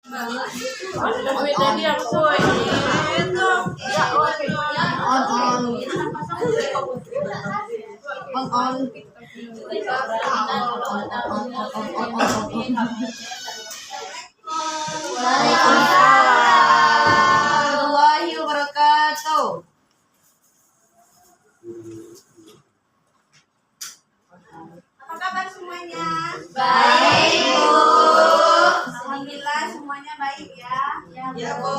Tadi aku itu on. Warahmatullahi wabarakatuh. Apa kabar semuanya? Baik, Bu. Alhamdulillah semuanya baik ya. Ya, Bu.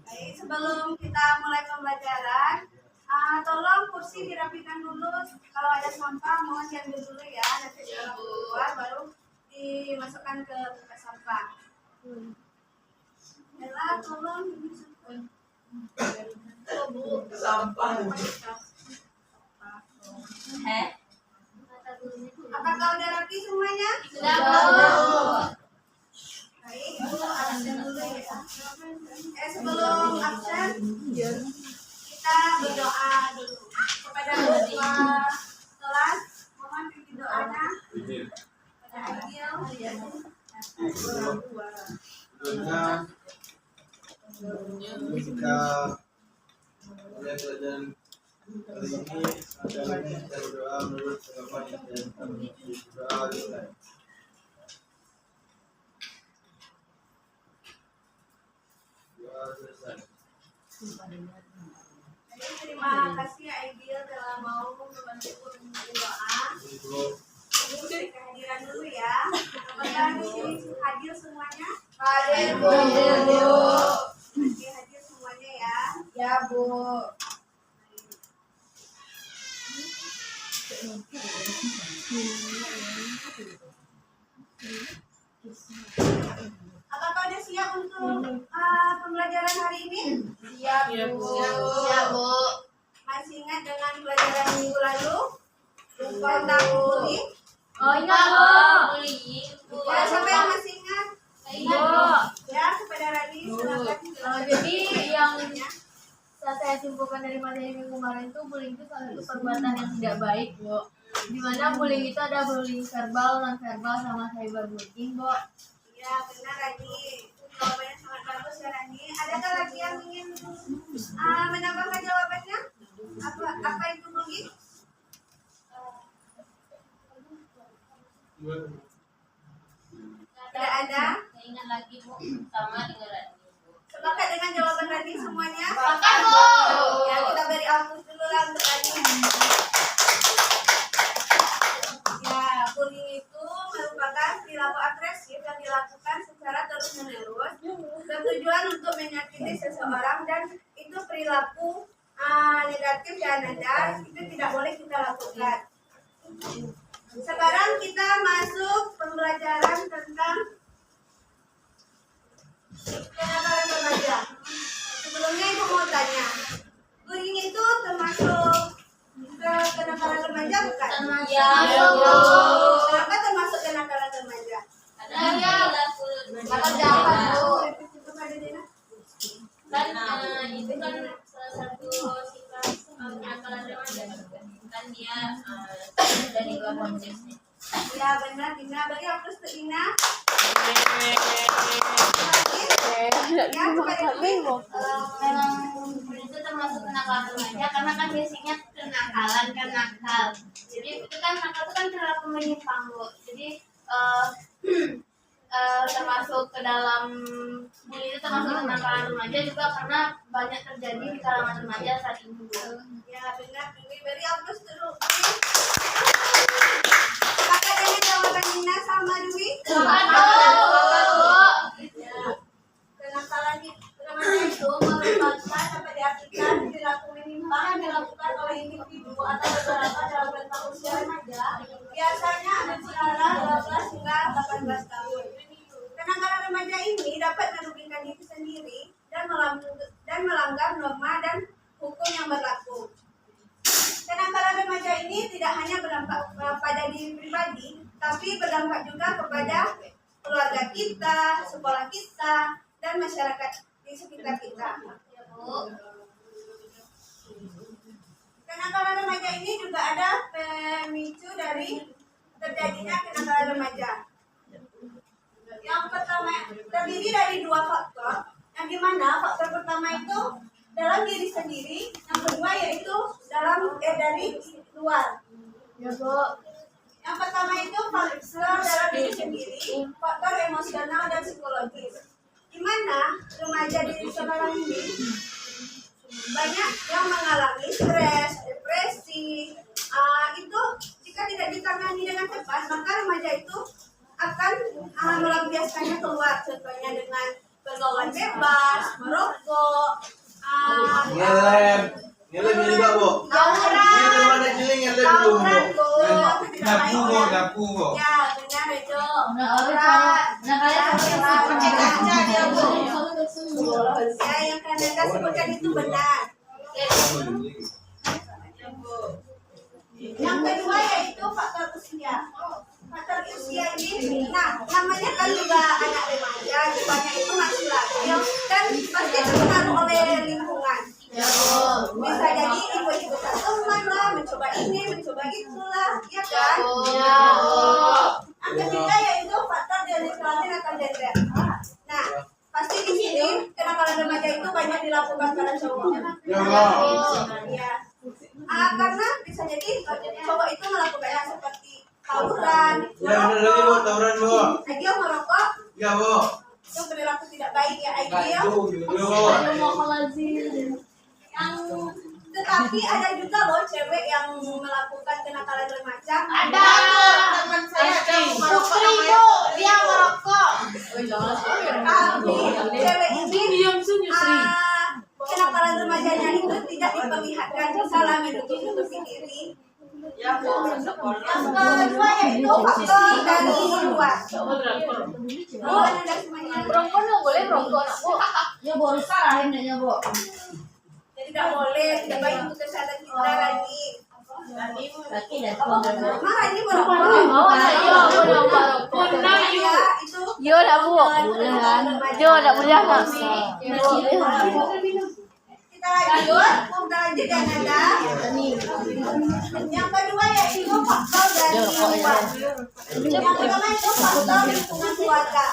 Baik, sebelum kita mulai pembelajaran, tolong kursi dirapikan dulu. Kalau ada sampah mohon diambil dulu ya. Nanti setelah keluar baru dimasukkan ke tempat sampah. Bella, tolong Sampah. Apakah udah rapi semuanya? Sudah, Bu. Baik, Ibu absen dulu ya. Sebelum absen, kita berdoa dulu kepada ketua kelas. Mohon pimpin doanya pada Aidil. Ketika mulai pelajaran kali ini acara ini kita berdoa menurut agama dan kami berdoa dimulai. Doa selesai. Terima kasih Aidil telah mau membantu doa. Ini kehadiran dulu ya. Apakah di sini hadir semuanya? Hadir, Bu. Hadir semuanya ya. Ya, Bu. Apakah udah siap untuk pembelajaran hari ini? Siap, Bu. Siap, Bu. Masih ingat dengan pelajaran minggu lalu? Tentang bullying? Oh, ingat, Bu. Ya, siapa yang masih ingat? Iya, Ya, kepada Rani silakan. Jadi yang saya simpulkan dari materi minggu kemarin itu bullying itu salah satu perbuatan yang tidak baik, Bu. Dimana bullying itu ada bullying verbal, non verbal, sama cyberbullying, Bu. Ya, benar Rani. Jawabannya sangat bagus ya Rani. Adakah lagi yang ingin menambahkan jawabannya? Apa itu bullying? Tidak ada. Ingat lagi, Bu. Sama dengan Rani. Sepakat dengan jawaban Rani semuanya? Sepakat, Bu. Ya, kita beri aplaus dulu lah untuk Rani. Ya, bullying itu merupakan perilaku agresif yang dilakukan secara terus-menerus bertujuan untuk menyakiti seseorang, dan itu perilaku negatif dan ada itu tidak boleh kita lakukan. Sekarang kita masuk pembelajaran tentang kenakalan remaja. Sebelumnya Ibu mau tanya, bullying itu termasuk kenakalan remaja bukan? Ya, Bu. Kenapa termasuk kenakalan remaja? Ada Maka jahat, Bu. Kepada Dina? kan itu kan salah satu sifat kenakalan remaja kan dia dari luar konteksnya. Ya benar Dina, beri aplaus untuk Dina. Ya kepada Dina. Memang itu termasuk kenakalan remaja karena kan biasanya kenakalan kan nakal. Jadi itu kan nakal itu kan perilaku menyimpang, Bu. Jadi termasuk ke dalam bullying itu termasuk kenakalan remaja juga karena banyak terjadi di kalangan remaja saat ini, Bu. Ya benar, Dwi, beri aplaus dulu. Apakah dengan jawaban Dina sama Dwi? Ya. Kenakalan remaja itu merupakan dapat diartikan perilaku menyimpang yang dilakukan oleh individu atau beberapa dalam rentang usia remaja, biasanya antara 12 hingga 18 tahun. Kenakalan remaja ini dapat merugikan diri sendiri dan melanggar norma dan hukum yang berlaku. Kenakalan remaja ini tidak hanya berdampak pada diri pribadi, tapi berdampak juga kepada keluarga kita, sekolah kita, dan masyarakat di sekitar kita. Kenakalan remaja ini juga ada pemicu dari terjadinya kenakalan remaja. Yang pertama terdiri dari dua faktor, yang dimana faktor pertama itu dalam diri sendiri, yang kedua yaitu dari luar. Ya, Bu. Yang pertama itu faktor dalam diri sendiri, faktor emosional dan psikologis. Di mana remaja di sekarang ini banyak yang mengalami stres, depresi. Itu jika tidak ditangani dengan tepat, maka remaja itu akan melampiaskannya keluar, contohnya dengan bergaul bebas, merokok, Ngelem juga, Bu. Ini teman yang ciling ngelem dulu, Bu. Nyapu, Bu. Ya, benar itu. Ya, yang Kanada sebutkan itu benar. Yang kedua yaitu faktor usia. Faktor usia ini, namanya kan juga anak remaja, banyak itu masih labil dan pasti terpengaruh oleh lingkungan. Bisa jadi ibu-ibu teman lah, mencoba ini, mencoba itulah, ya kan? Yang ketiga yaitu faktor demonstrasi atau gender. Nah, pasti di sini kenakalan remaja itu banyak dilakukan pada cowok. Ya. Karena bisa jadi cowok itu melakukannya seperti tawuran, Tawuran, Bu. Aigil merokok, Ya, Bu. itu perilaku tidak baik ya Aigil. Tetapi ada juga loh cewek yang melakukan kenakalan remaja. Ada teman saya Sukri, Bu. Dia merokok. Tapi cewek ini kenakalan remajanya itu tidak diperlihatkan, salah menutupi diri. Yang kedua yaitu faktor dari luar. Perempuan nggak boleh merokok, anak, Bu. Ya baru sarahin deh, Bu. Jadi tidak boleh, tidak baik untuk kesehatan kita lagi. Laki dan perempuan. Mah ini merokok. Oh, iya, boleh merokok. Ya itu. Yo, dah, Bu. Yo, dah boleh nak. Kita lanjut yang ada. Yang kedua yaitu faktor dari luar. Yang pertama itu faktor lingkungan keluarga.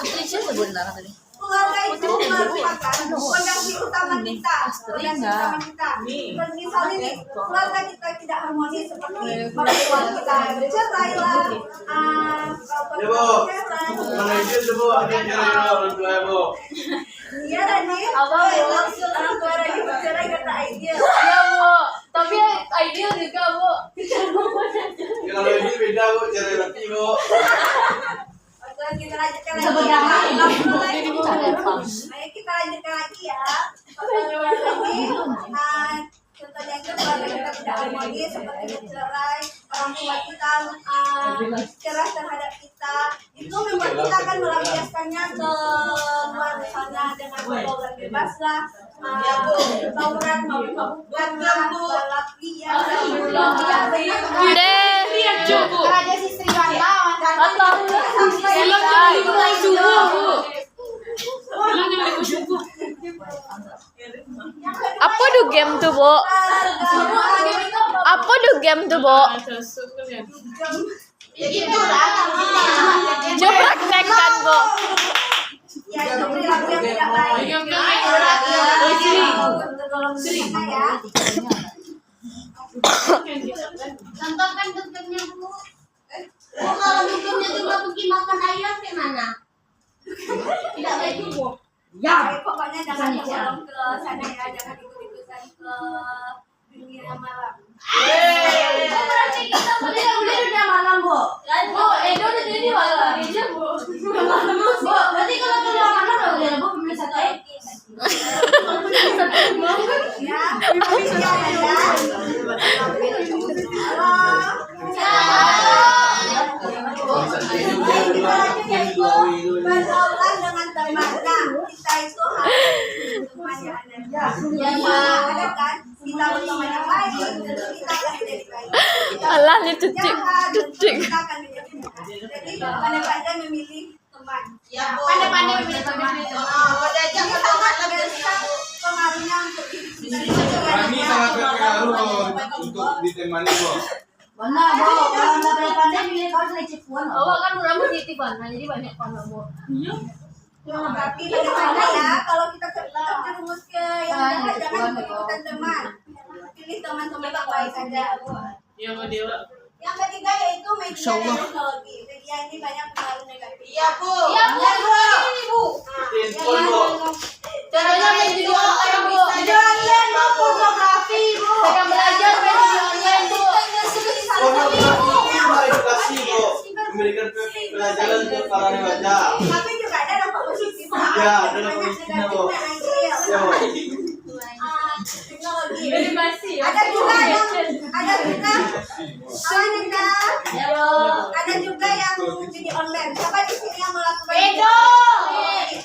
Keluarga itu merupakan fondasi utama kita. Misalnya nih, keluarga kita tidak harmonis seperti orang tua kita bercerai lah. Ya, Bu. Mana itu, Bu? Ada cerai orang tua, Bu. Iya, Rani. Orang tua Rani bercerai kata Aidil. Ya, Bu. Tapi ideal juga, Bu. Ya, kalau ini beda, Bu. Cerai laki, Bu. Kita lanjutkan lagi. Ayo kita lanjutkan lagi ya. Contohnya itu keluarga kita tidak harmonis seperti bercerai, orang tua kita keras terhadap kita, itu membuat kita akan melampiaskannya ke luar sana dengan bergaul bebas lah, tawuran, mabuk-mabukan lah, balap liar, Raja Sri Wanda. Apa tuh game tuh, Bu? Apa tuh game tuh, Bu? Coba praktekkan, Bu. Ya itu perilaku yang tidak baik. Contohkan dukungnya, Bu. Bu, kalau dukungnya cuma pergi makan ayam gimana? Tidak baik, Bu. Ya, pokoknya jangan tergolong ke sana ya, jangan ikut-ikutan ke dunia malam. Berarti kita boleh Udah malam, Bu. Bu, Edo udah jadi malam aja, Bu. Bu, berarti kalau keluar malam nggak boleh, Bu. Beli satu aja. Ya, pergaulan dengan teman. Nah, kita itu harus teman yang ada kan? Kita berteman yang baik, tentu kita akan menjadi baik. Alah, ini cucik. Jahat, tentu kita akan menjadi jahat. Jadi pandai-pandai memilih teman. pandai-pandai memilih teman. Jadi sangat besar pengaruhnya untuk diri kita. Kami sangat berpengaruh untuk ditemani, Bu. Benar, Bu. Kalau nggak pandai saya milih kau dari Cipuan. Awak kan udah positif kan, nah, jadi banyak kan Bu. Tapi bagaimana ya kalau kita terjerumus ke yang jahat, jangan ikut-ikutan teman. Pilih teman-teman yang baik saja. Iya, Mbak Dewa. Yang ketiga yaitu media dan teknologi. Media ini banyak pengaruh negatif. Iya, Bu. Iya, Bu. Ini, Bu. Handphone, Bu. Caranya main video online Bu. Video online mau pornografi, Bu. Cara belajar main video online Bu. Pornografi itu edukasi, Bu. Memberikan pelajaran untuk para remaja. Tapi juga ada dampak positif. Ya, ada dampak positifnya, Bu. Ya, Bu. Teknologi. Edukasi. Ada juga ada juga yang jadi online. Siapa di sini yang melakukan Edo.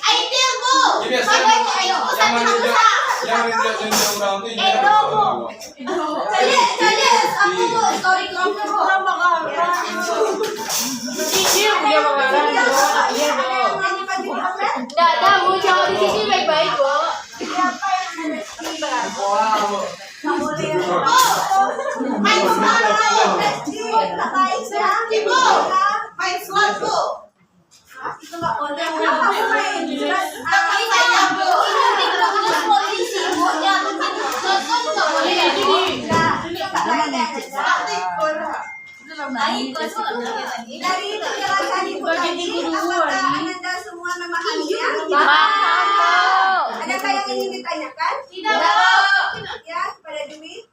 Aidil Bu. Jadi yang menindak orang itu Edo Bu. aku story kamu Dia mengarang Iya Bu. Enggak ada Bu, jauh di sini baik-baik Bu. Siapa yang ada di Wah, Bu. kamu lihat main slot baik ya ibu main slot Bu itu nggak boleh apa main tapi saya Bu ini kita polisi Bu ya slot nggak boleh ya Bu dari penjelasan Ibu tadi apakah Anda semua memahaminya? Paham Bu. Adakah yang ingin ditanyakan? Tidak. Ya, kepada Dwi.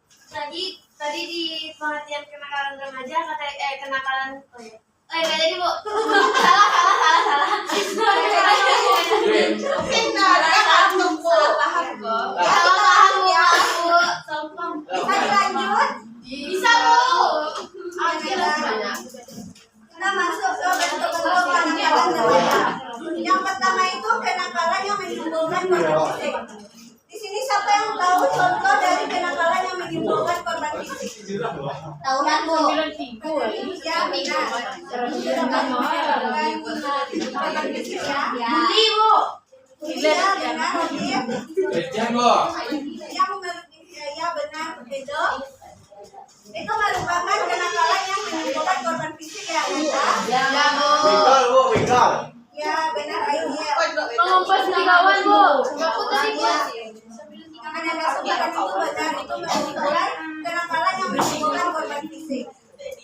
Tadi di pengertian kenakalan remaja kata kenakalan enggak jadi Bu. Salah. Paham kok. Paham ya Bu. Bisa dilanjut? Bisa Bu. Kita masuk ke bentuk kenakalan remaja. Yang pertama itu kenakalan yang menimbulkan korban fisik. Di sini siapa yang tahu contoh dari kenakalan yang menimbulkan korban fisik? Tahunan Bu. Ya, benar. Korban fisik ya. Beli Bu. Iya, benar. Kecil, Bu. Yang ya benar Edo. Itu merupakan kenakalan yang menimbulkan korban fisik ya, Nanda? Ya Bu. Begal, Bu, begal. Ya, benar Aidia. Mengumpas di kawan Bu. Aku tadi Bu. Karena Anda sebutkan itu benar, itu menimbulkan kenakalan yang menimbulkan korban fisik.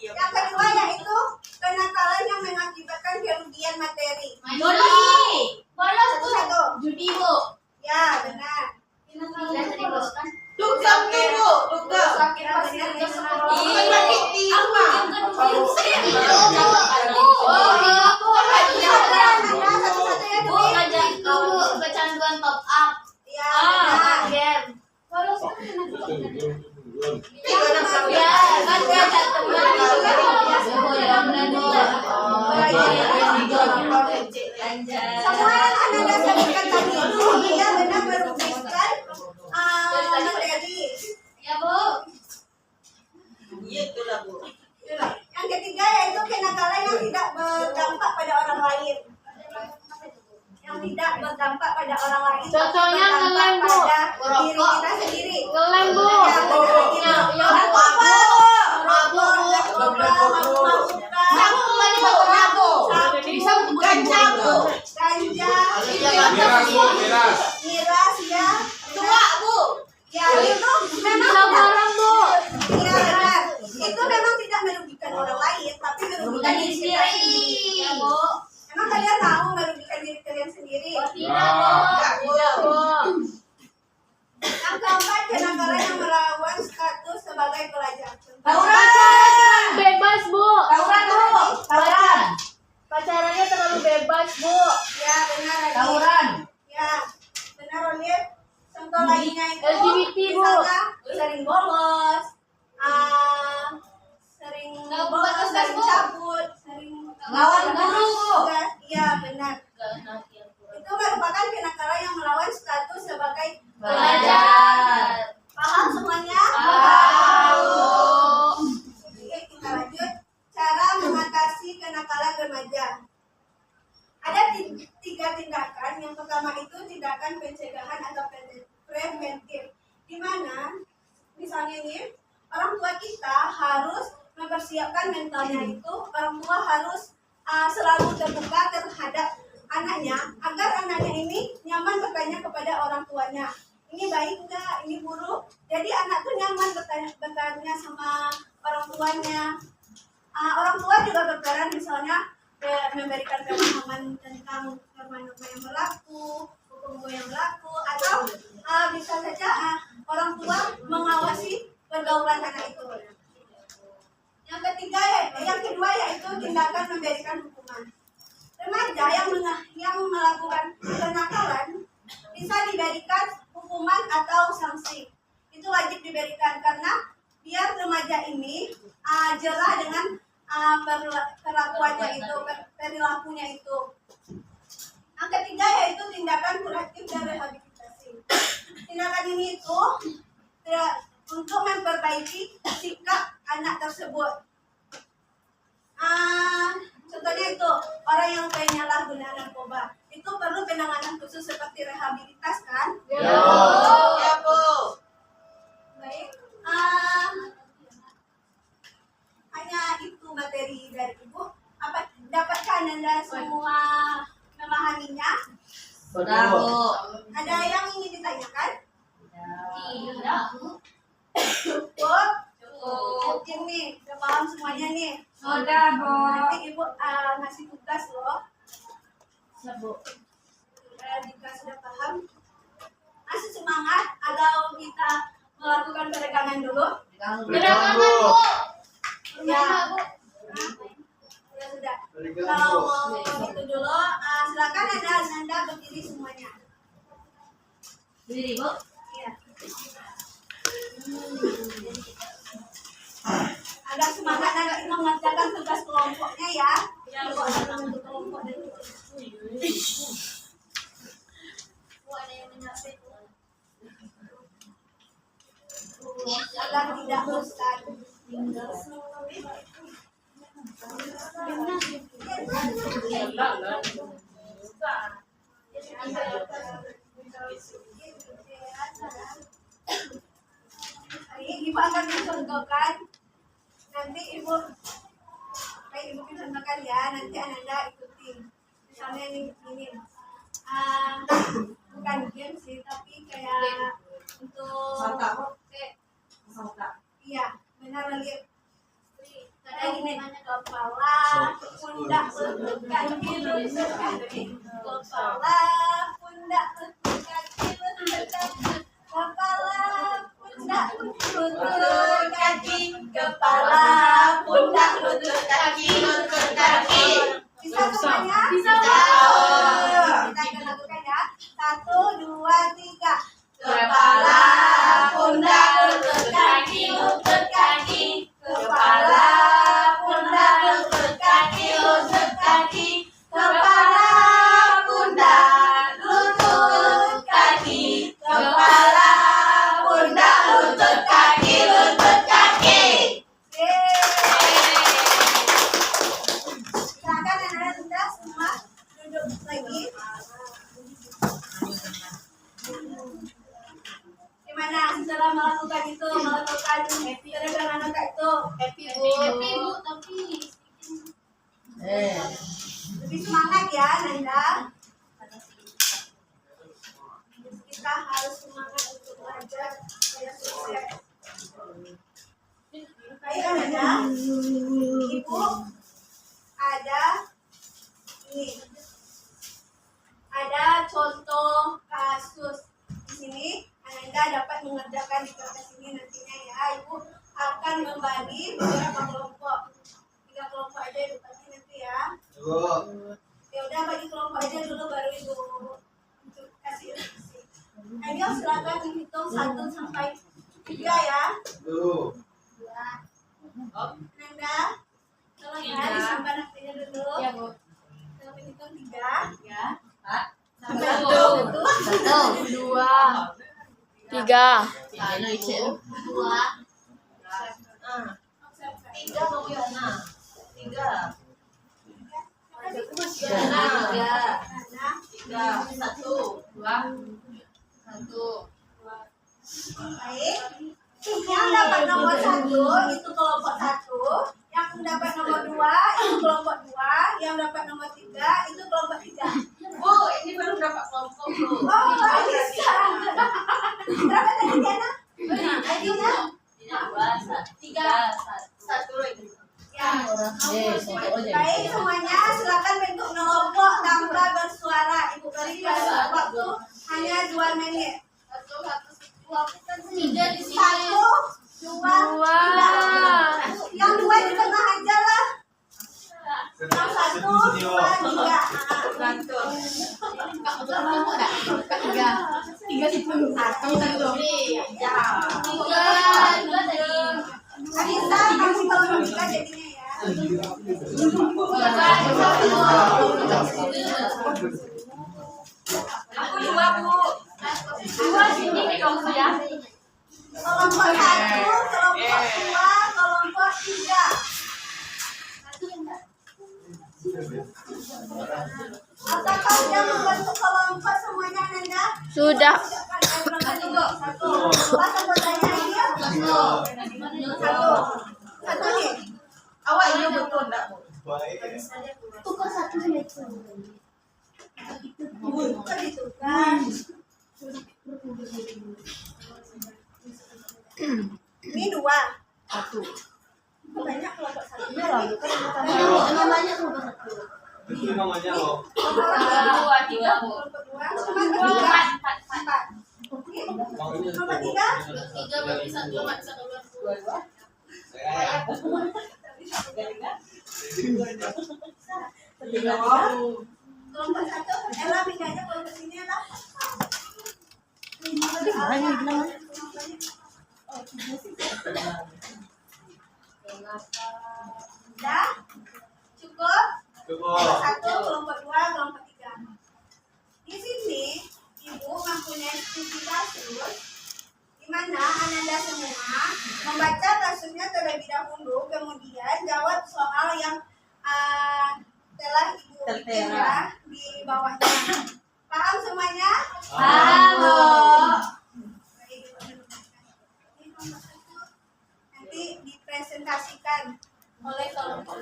Yang kedua yaitu kenakalan yang mengakibatkan kerugian materi. Bolos Bu. Satu. Judi Bu. Ya, benar. Sudah tadi Bu. Dugem tuh, Bu. Dugem. Sakit Ya, pasti benar. di sekolah. Bu ngajak kamu kecanduan top up. Ya, benar. Game. Ya, Kan ngajak teman. semua yang Anda sebutkan tadi itu benar merugikan materi. Ya Bu. Yang ketiga yaitu kenakalan yang tidak berdampak pada orang lain. Yang tidak berdampak pada orang lain. tapi Contohnya berdampak ngelem, Bu. pada diri kita sendiri. Ngelem Bu. Ya, benar. Ya, Ganja, Miras, Bu, miras. miras ya. Tua Bu. Ya itu memang Barang Bu. ya benar. Itu memang tidak merugikan orang lain, tapi merugikan diri kita sendiri. Ya Bu. Emang kalian tahu merugikan diri kalian sendiri? Nah, Bu. Yang keempat, kenakalan yang melawan status sebagai pelajar. Pacaran bebas Bu. Tawuran. Pacarannya terlalu bebas Bu. Ya benar Radit. Ya benar Radit. Contoh lainnya itu LGBT, Bu. misalnya sering bolos, sering bolos, sering cabut, sering Lawan guru, Bu. Iya benar. Itu merupakan kenakalan yang melawan status sebagai Pelajar. Paham semuanya? Oke, kita lanjut. Cara mengatasi kenakalan remaja. Ada tiga tindakan. Yang pertama itu tindakan pencegahan atau preventif. Di mana misalnya nih orang tua kita harus mempersiapkan mentalnya itu, orang tua harus selalu terbuka terhadap anaknya agar anaknya ini nyaman bertanya kepada orang tuanya. Ini baik enggak? Ini buruk? Jadi anak tuh nyaman bertanya sama orang tuanya. Orang tua juga berperan misalnya memberikan pemahaman tentang norma-norma yang berlaku, hukum yang berlaku, atau bisa saja orang tua mengawasi pergaulan anak itu. Yang kedua yaitu tindakan memberikan hukuman. Remaja yang melakukan kenakalan bisa diberikan hukuman atau sanksi. Itu wajib diberikan karena biar remaja ini jerah dengan perlakuannya itu, perilakunya itu. Yang ketiga yaitu tindakan kuratif dan rehabilitasi. Tindakan ini itu untuk memperbaiki sikap anak tersebut. Contohnya itu orang yang penyalahgunaan narkoba itu perlu penanganan khusus seperti rehabilitas kan? Ya, Bu. Baik. Hanya itu materi dari Ibu. Dapatkah Anda semua memahaminya? Sudah, Bu. Ada yang ingin ditanyakan? Iya. Cukup? Mungkin nih, udah paham semuanya nih. Sudah, Bu. Nanti Ibu ngasih tugas loh. Bu. Jika sudah paham, masih semangat atau kita melakukan peregangan dulu? Peregangan, Bu. Ya, Bu. Ya sudah. Kalau mau itu dulu, silakan Anda berdiri semuanya. Berdiri, Bu. Iya. Agak semangat nanti mengerjakan tugas kelompoknya ya. Ibu ada untuk kelompok dan agar tidak bosan. Ibu akan mencontohkan. Nanti Ibu contohkan ya. Nanti Anda ikutin. Misalnya ini bukan game sih, tapi kayak untuk iya, benar lagi. Kayak gini, kepala, pundak, lutut, kaki, lutut, kaki. Kepala, pundak, lutut, kaki, lutut, kaki. Kepala, pundak, lutut, kaki. Kepala, pundak, lutut, kaki, lutut, kaki. Bisa semuanya? Bisa. Kita akan lakukan ya. 1, 2, 3. Kepala, pundak, lutut, kaki, lutut, kaki. Kepala, pundak, lutut, kaki, lutut, kaki. Kepala, pundak, lutut, kaki. Kepala, pundak, lutut, kaki, lutut, kaki. Silakan Anda semua duduk lagi. Gimana setelah melakukan peregangan otak itu? Happy, Bu, tapi Lebih semangat ya, Nanda. Kita harus semangat untuk belajar supaya sukses. Baik, Nanda. Ibu ada ini. Ada contoh kasus di sini. Anda dapat mengerjakan di kertas ini nantinya ya. Ibu akan membagi beberapa kelompok. 3 kelompok aja Ibu bagi nanti ya. Ya udah bagi kelompok aja dulu baru Ibu untuk kasih instruksi. Ayo silakan menghitung 1 sampai 3 ya. Nanda, tolong ya disimpan hasilnya dulu. Ya, Bu. Kalau menghitung 3 ya. Sampai 1, 2, 3. 2. 3 mau Yana. 3. Nah, 1. 2. 1. baik. Yang dapat nomor 1 itu kelompok 1, yang dapat nomor 2 itu kelompok 2, yang dapat nomor 3 itu kelompok 3. Bu, ini baru berapa kelompok, Bu? Oh, bisa. Berapa tadi Diana? Tadinya? Satu lagi. Ya. Baik semuanya, silakan bentuk kelompok tanpa bersuara. Ibu beri waktu hanya 2 menit. 3 di sini. 1, 2, 3. Yang 2 di tengah aja lah. Yang 1, 2, 3. Tiga situ. Anissa, kamu kalau 3 jadinya ya. Aku 2, Bu. 2 sini kelompok ya. Kelompok 1, kelompok 2, kelompok 3. Apakah sudah membentuk kelompok semuanya, Nanda? Sudah. Satu. Apa sebutannya ini? Satu nih. Awak ini betul enggak, Bu? Baik. Tukar 1 sama itu. Kok ditukar? Ini 2. Banyak kelompok 1. Namanya kelompok 1. Itu namanya loh. Dua, tiga, Bu. Kelompok 2. Cuma 3. 4. Makanya Kelompok 3. 3 nggak bisa keluar. saya Kelompok 1. Ella pindahnya kelompok sini lah. Udah? Cukup? cukup. 1, kelompok 2, kelompok 3. Di sini Ibu mempunyai studi kasus di mana Ananda semua membaca kasusnya terlebih dahulu, kemudian jawab soal yang telah Ibu Tertera. di bawahnya. Paham semuanya? Halo. Baik. Ini nomor 1. Nanti dipresentasikan oleh kelompok.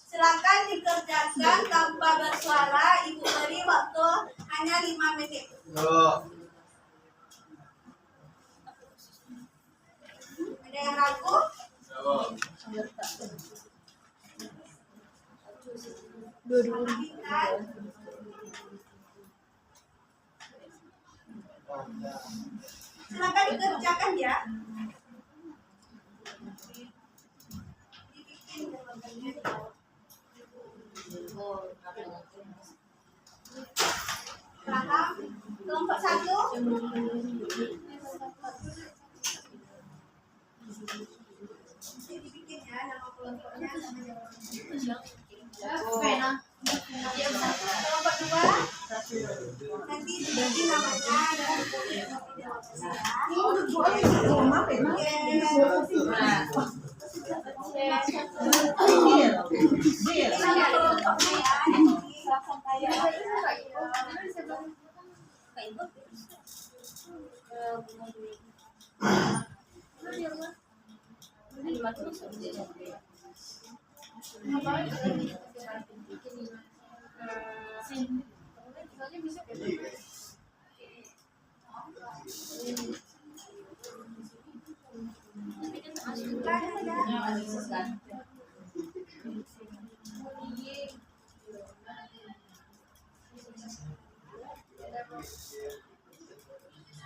Silakan dikerjakan tanpa bersuara. Ibu beri waktu hanya 5 menit. Yo. Ada yang ragu? Perhatikan. Silakan dikerjakan ya. Dibikin jawabannya. Paham? Kelompok 1. Dibikin ya nama kelompoknya sama jawabannya. Kelompok 2. Nanti dibikin namanya dan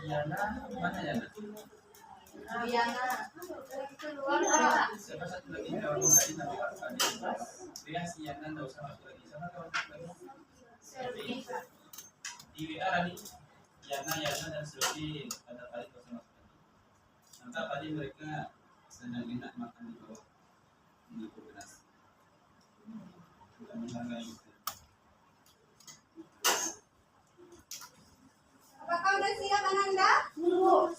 Yana, mana Yana? Siapa satu lagi kalau mau tadi nanti Pak dia si Yana nggak usah masuk lagi sama kawan lagi. Di WA tadi Yana dan Silvi pada kali nggak usah masuk lagi. Nanti tadi mereka sedang enak makan di bawah di kulkas. Kita menghargai itu. Apakah udah siap Ananda? Belum.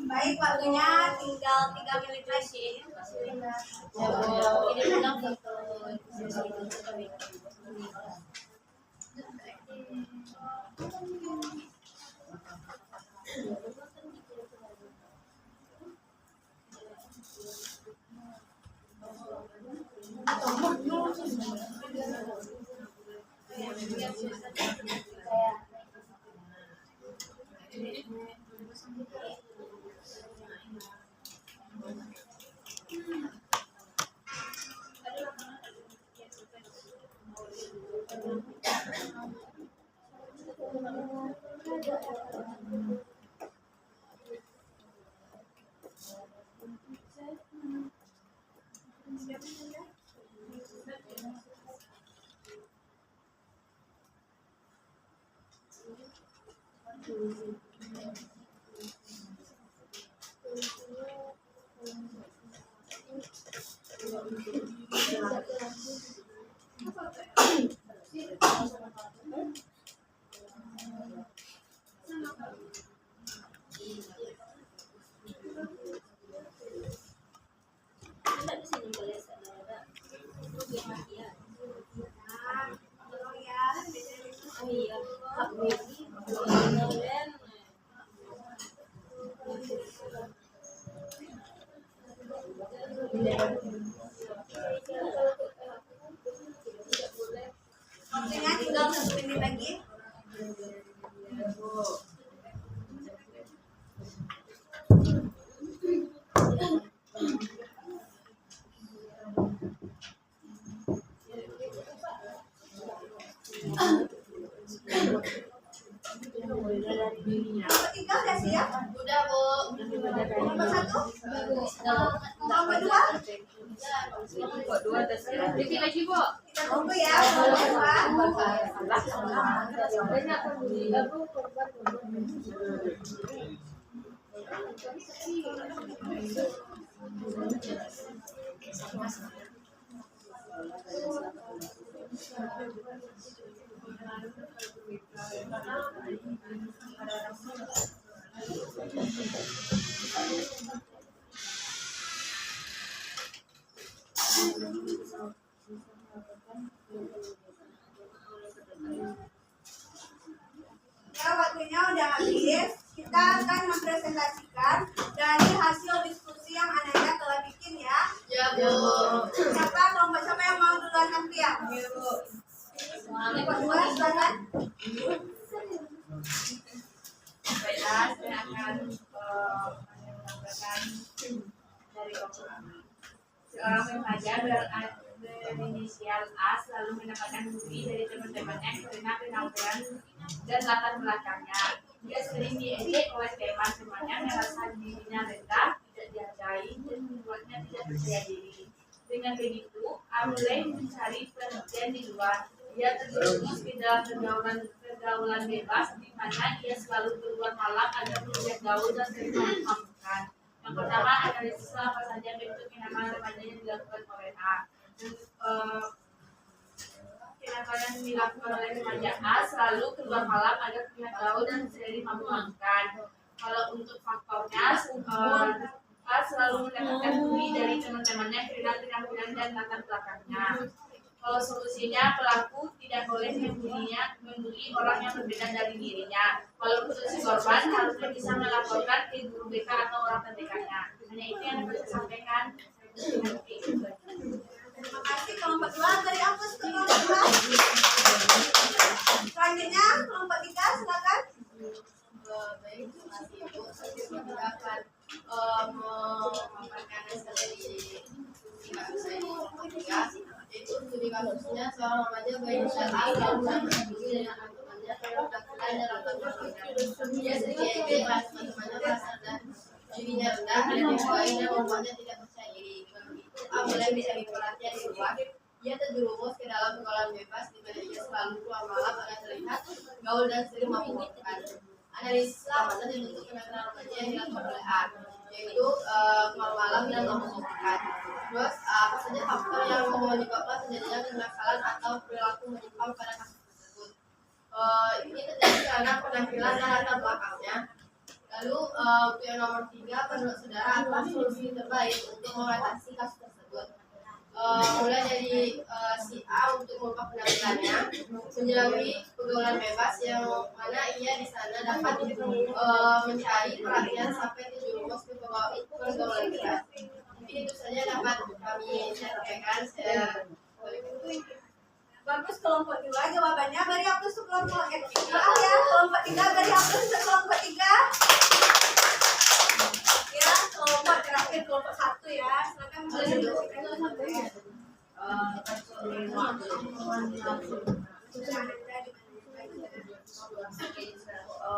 Baik, waktunya tinggal 3 menit lagi. Waktunya tinggal 1 menit lagi. Nomor 3 udah siap? Udah, Bu. Nomor 1? Nomor 2? Dikit lagi, Bu. Kita tunggu ya. Nomor 2. Ya, waktunya udah habis. Kita akan mempresentasikan dari hasil diskusi yang Ananda telah bikin ya. Ya, Bu. Siapa yang mau duluan tampil? Nomor 2, silakan. Baiklah, saya akan menyampaikan dari komponen. Seorang remaja berinisial A selalu mendapatkan bukti dari teman-temannya karena penampilan dan latar belakangnya. Dia sering diejek oleh teman-temannya merasa dirinya rendah, tidak dihargai, dan membuatnya tidak percaya diri. Dengan begitu, A mulai mencari perhatian di luar. Ia terjerumus di dalam pergaulan bebas, di mana ia selalu keluar malam agar melihat gaul dan sering memabukkan. Yang pertama, analisis apa saja bentuk kenakalan remaja yang dilakukan oleh A. Kenakalan yang dilakukan oleh remaja A selalu keluar malam agar melihat gaul dan sering memabukkan. Kalau untuk faktornya, A selalu mendapatkan bukti dari teman-temannya karena penampilan dan latar belakangnya. Kalau solusinya, pelaku tidak boleh membuli orang yang berbeda dari dirinya. Kalau untuk si korban, harusnya bisa melaporkan ke guru BK atau orang terdekatnya. Hanya itu yang dapat saya sampaikan. Terima kasih kelompok 2 dari Ampus ke kelompok 2. Selanjutnya kelompok 3 silakan. Baik, terima kasih, Bu. Saya juga akan memaparkan strategi kasus saya di kelompok 3. Itu studi kasusnya seorang remaja berinisial A yang peduli dengan temannya karena mendapatkan dalam perbuatannya. Dia sering diejek oleh teman-temannya merasa dirinya rendah dan membuatnya tidak percaya diri. Dengan begitu, A mulai mencari perhatian di luar. Ia terjerumus ke dalam pergaulan bebas di mana ia selalu keluar malam agar terlihat gaul dan sering memungkinkan. Analisis amatan dibentuk penekanan remaja yang dilakukan oleh A, yaitu keluar malam dan memungkinkan. Terus apa saja faktor yang menyebabkan terjadinya kenakalan atau perilaku menyimpang pada kasus tersebut? Ini terjadi karena penampilan dan latar belakangnya. Lalu untuk yang nomor 3, menurut saudara apa solusi terbaik untuk mengatasi kasus tersebut? Mulai dari si A untuk mengubah penampilannya, menjauhi pergaulan bebas yang mana ia di sana dapat mencari perhatian sampai terjerumus ke pergaulan bebas. Mungkin itu saja dapat kami sampaikan. Bagus, kelompok 2 jawabannya. Beri aplaus untuk kelompok maaf ya, kelompok 3 beri aplaus untuk kelompok 3. Ya, kelompok terakhir kelompok 1 ya. Silakan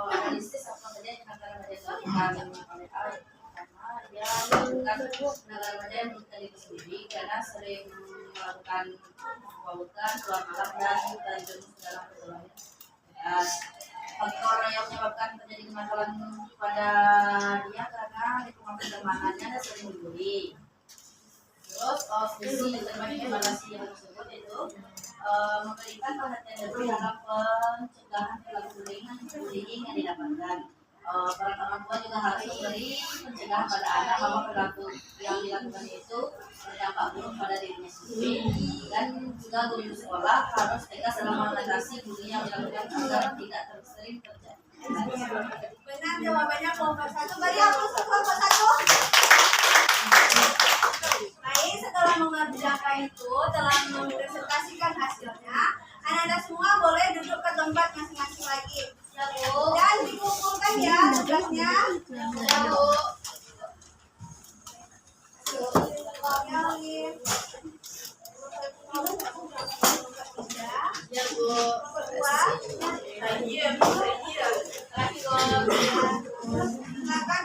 analisis apa saja yang antara remaja oleh A karena dia melakukan negara remaja yang merugikan diri sendiri karena sering melakukan pembautan keluar malam dan terjerumus dalam pergaulan. Faktor yang menyebabkan terjadi kenakalan pada dia karena lingkungan pertemanannya dan sering membuli. Terus fungsi terbaik evaluasi yang tersebut itu memberikan perhatian lebih dalam pencegahan perilaku bullying yang didapatkan. Para orang tua juga harus memberi pencegahan pada anak bahwa perilaku yang dilakukan itu berdampak buruk pada dirinya sendiri, dan juga guru sekolah harus tegas dalam mengatasi bullying yang dilakukan agar tidak sering terjadi. Benar jawabannya kelompok 1. Beri aplaus untuk kelompok 1. Baik, setelah mengerjakan itu, telah mempresentasikan hasilnya, anak-anak semua boleh duduk ke tempat masing-masing lagi. Dan dikumpulkan ya tugasnya. Silakan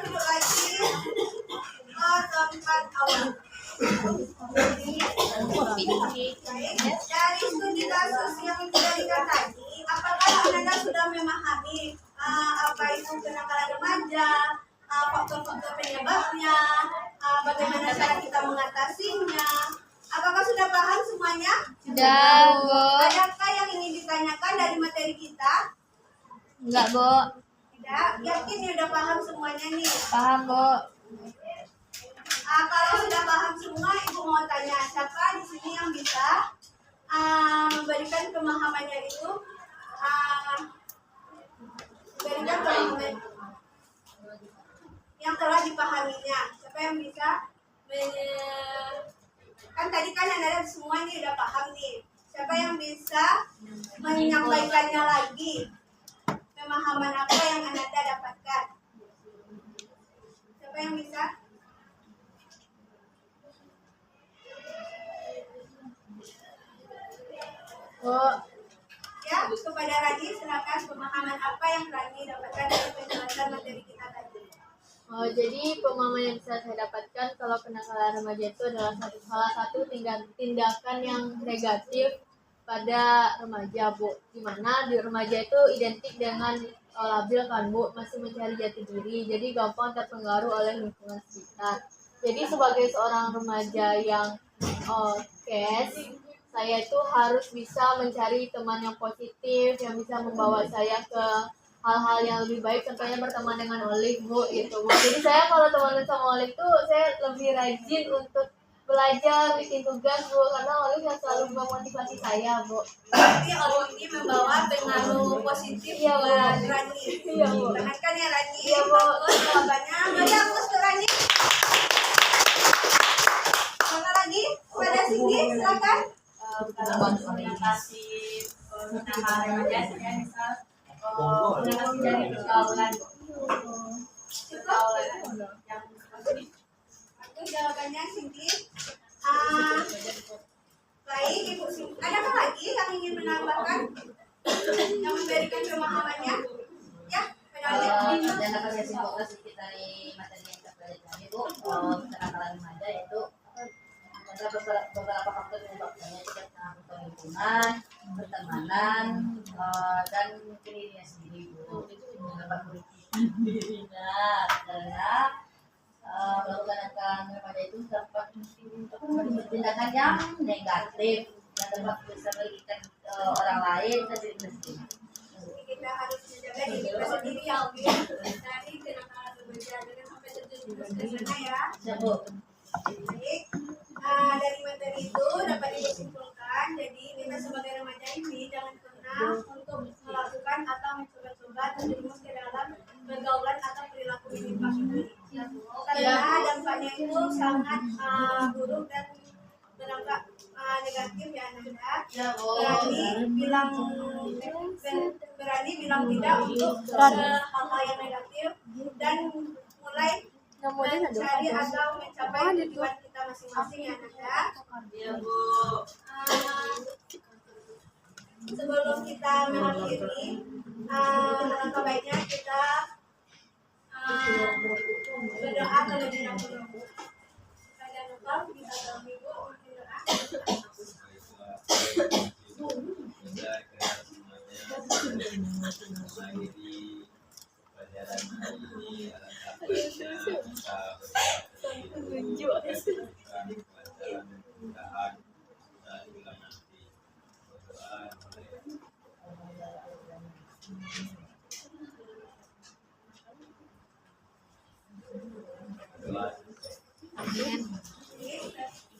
duduk lagi ke tempat awal. Dari studi kasus yang dijadikan tadi, apakah Anda sudah memahami apa itu kenakalan remaja, faktor-faktor penyebabnya, bagaimana cara kita mengatasinya? Apakah sudah paham semuanya? Sudah, Bu. Adakah yang ingin ditanyakan dari materi kita? Enggak, Bu. Tidak, yakin ya udah paham semuanya nih. Paham, Bu. Kalau sudah paham semua, Ibu mau tanya siapa di sini yang bisa memberikan pemahamannya itu, memberikan pemahaman yang telah dipahaminya. Siapa yang bisa? Kan tadi kan Anda semua ini udah paham nih. Siapa yang bisa menyampaikannya lagi? Pemahaman apa yang Anda dapatkan? Siapa yang bisa? Bu. Ya, kepada Rani silakan pemahaman apa yang Rani dapatkan dari penjelasan materi kita tadi. Jadi pemahaman yang bisa saya dapatkan kalau kenakalan remaja itu adalah salah satu tindakan yang negatif pada remaja, Bu. Dimana di remaja itu identik dengan labil kan, Bu, masih mencari jati diri, jadi gampang terpengaruh oleh lingkungan sekitar. Jadi sebagai seorang remaja yang cash, saya itu harus bisa mencari teman yang positif, yang bisa membawa saya ke hal-hal yang lebih baik, contohnya berteman dengan Olive, Bu, gitu, Bu. Jadi saya kalau teman sama Olive tuh saya lebih rajin untuk belajar, bikin tugas, Bu, karena Olive yang selalu memotivasi saya, Bu. Berarti Olive ini membawa pengaruh positif Iya, Bu. buat Rani. Iya, Bu. Perhatikan ya Rani. Iya, Bu. Bagus jawabannya. Beri aplaus ke Rani. Mana lagi? Pada sini silakan. Kalau untuk mengatasi kenakalan remaja, saya misal mengatasi dari pergaulan yang seperti Itu jawabannya Cindy. Baik, Ibu Cindy. Adakah lagi yang ingin menambahkan? Yang memberikan pemahamannya? Ya, Dan dapat saya simpulkan sedikit dari materi yang kita pelajari itu kenakalan remaja, yaitu ada beberapa faktor penyebabnya. pertemanan, dan dirinya sendiri Bu. Dapat nah, karena melakukan akan remaja itu dapat tindakan yang negatif yang dapat bisa merugikan orang lain dan diri sendiri. Jadi kita harus menjaga diri kita sendiri ya, Obi. Dari kenakalan remaja jangan sampai terjerumus ke sana ya. Ya Bu. Baik. Dari materi itu dapat disimpulkan, jadi kita sebagai remaja ini jangan pernah untuk melakukan atau mencoba-coba terjerumus ke dalam pergaulan atau perilaku menyimpang ini. Karena dampaknya itu sangat buruk dan berdampak negatif ya Nanda. Berani bilang tidak untuk hal-hal yang negatif dan mulai mencari atau mencapai tujuan kita masing-masing ya Nanda. Ya Bu. Sebelum kita mengakhiri, alangkah baiknya kita berdoa terlebih dahulu. Jangan lupa kita berminggu berdoa.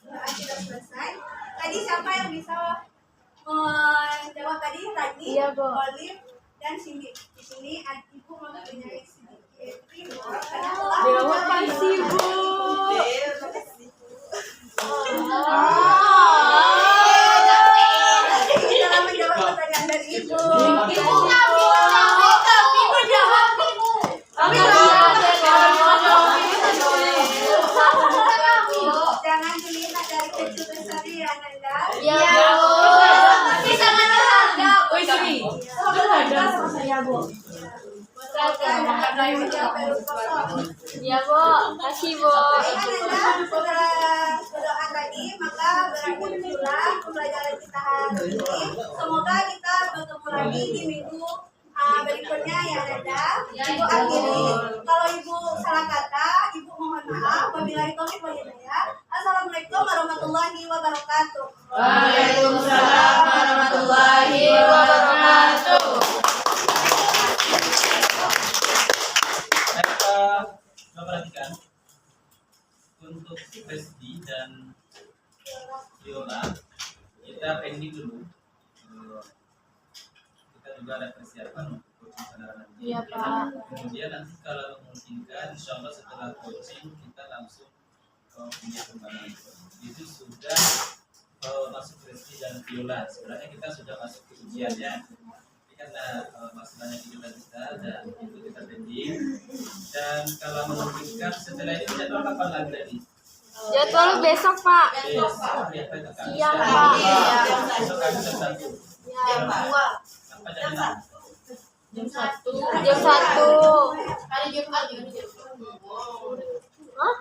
Doa sudah selesai. Tadi siapa yang bisa menjawab tadi? Rani, Iya, Bu. Olive, dan Cindy. Di sini ibu mempunyai sedikit reward karena Terima kasih, Bu. kita telah menjawab pertanyaan dari ibu. Ibu jawab, Ibu. Jangan dilihat dari kecil besar ya Nanda. Iya, Bu. Tapi sangat berharga. Berharga sama saya, Bu. Iya, Bu. Kasih, Bu. Setelah berdoa tadi, maka berakhir pula pembelajaran kita hari ini. Semoga kita bertemu lagi di minggu berikutnya ya Nanda. Ibu akhiri, kalau ibu salah kata, ibu mohon maaf. Wabillahi taufiq wal hidayah. Assalamualaikum warahmatullahi wabarakatuh. Waalaikumsalam warahmatullahi wabarakatuh. Kita perhatikan untuk Resti dan Viola, kita pending dulu. Kita juga ada persiapan untuk coaching saudara nanti. Iya, Pak. Kemudian nanti kalau memungkinkan, insya Allah setelah coaching kita langsung punya kembali. Itu sudah masuk Resti dan Viola. Sebenarnya kita sudah masuk ke ujiannya. Karena masalahnya kita dan itu kita pending. Dan kalau memungkinkan setelah ini jadwal kapan lagi tadi? Jadwal besok, Pak. Siang, Pak. Besok kami jam 1. Sampai jam 6. Jam 1. Hari Jumat juga jam. Hah?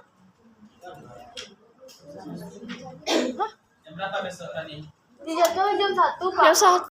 Jam berapa besok tadi? Di jadwal jam 1, Pak. Jam 1.